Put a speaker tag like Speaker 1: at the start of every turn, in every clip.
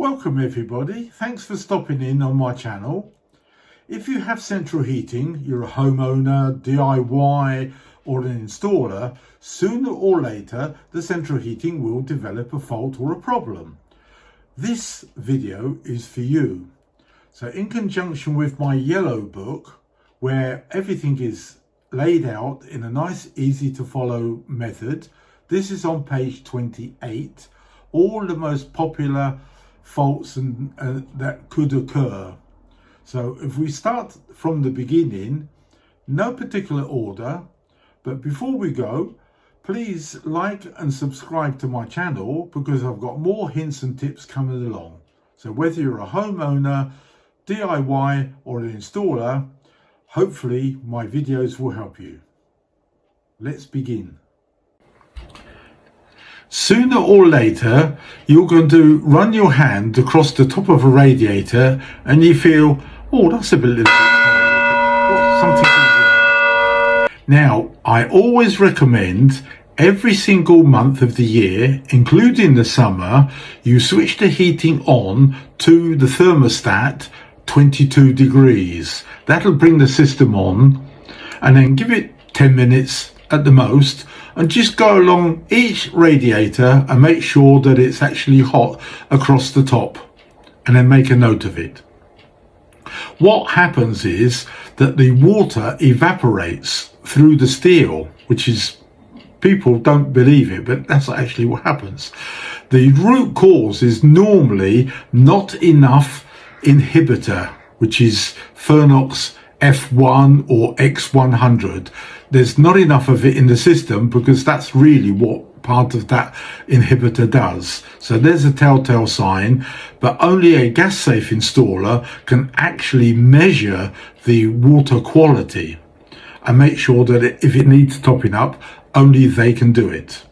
Speaker 1: Welcome everybody, thanks for stopping in on my channel. If you have central heating, you're a homeowner, DIY or an installer, sooner or later the central heating will develop a fault or a problem. This video is for you. So in conjunction with my yellow book, where everything is laid out in a nice easy to follow method, this is on page 28, all the most popular faults that could occur. So if we start from the beginning, no particular order, but before we go, please like and subscribe to my channel because I've got more hints and tips coming along. So whether you're a homeowner, DIY or an installer, hopefully my videos will help you. Let's begin. Sooner or later, you're going to run your hand across the top of a radiator and you feel, oh, that's a bit something. Now, I always recommend every single month of the year, including the summer, you switch the heating on to the thermostat 22 degrees. That'll bring the system on, and then give it 10 minutes at the most, and just go along each radiator and make sure that it's actually hot across the top, and then make a note of it. What happens is that the water evaporates through the steel, which is, people don't believe it, but that's actually what happens. The root cause is normally not enough inhibitor, which is Fernox F1 or X100. There's not enough of it in the system because that's really what part of that inhibitor does. So there's a telltale sign, but only a gas safe installer can actually measure the water quality and make sure that if it needs topping up, only they can do it.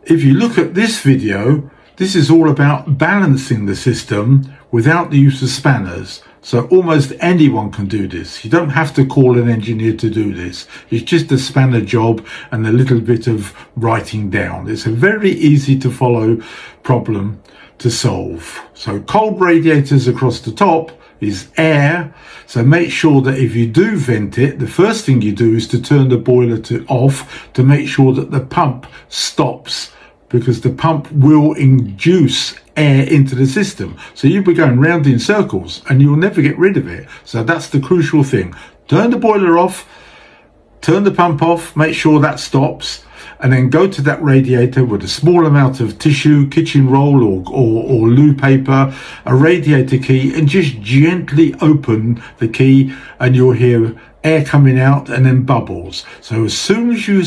Speaker 1: If you look at this video, this is all about balancing the system without the use of spanners. So almost anyone can do this. You don't have to call an engineer to do this. It's just a spanner job and a little bit of writing down. It's a very easy to follow problem to solve. So cold radiators across the top is air. So make sure that if you do vent it, the first thing you do is to turn the boiler off to make sure that the pump stops, because the pump will induce air into the system. So you'll be going round in circles and you'll never get rid of it. So that's the crucial thing. Turn the boiler off, turn the pump off, make sure that stops, and then go to that radiator with a small amount of tissue, kitchen roll or loo paper, a radiator key, and just gently open the key and you'll hear air coming out and then bubbles. So as soon as you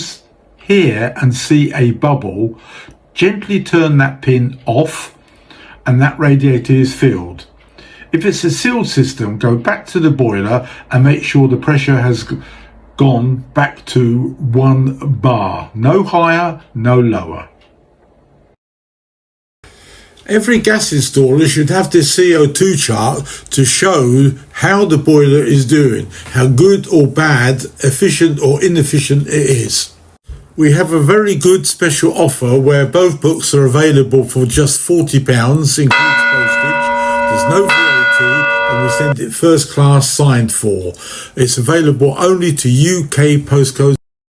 Speaker 1: hear and see a bubble, gently turn that pin off and that radiator is filled. If it's a sealed system, go back to the boiler and make sure the pressure has gone back to 1 bar. No higher, no lower. Every gas installer should have this CO2 chart to show how the boiler is doing, how good or bad, efficient or inefficient it is. We have a very good special offer where both books are available for just £40, includes postage. There's no VAT, and we send it first class signed for. It's available only to UK postcodes.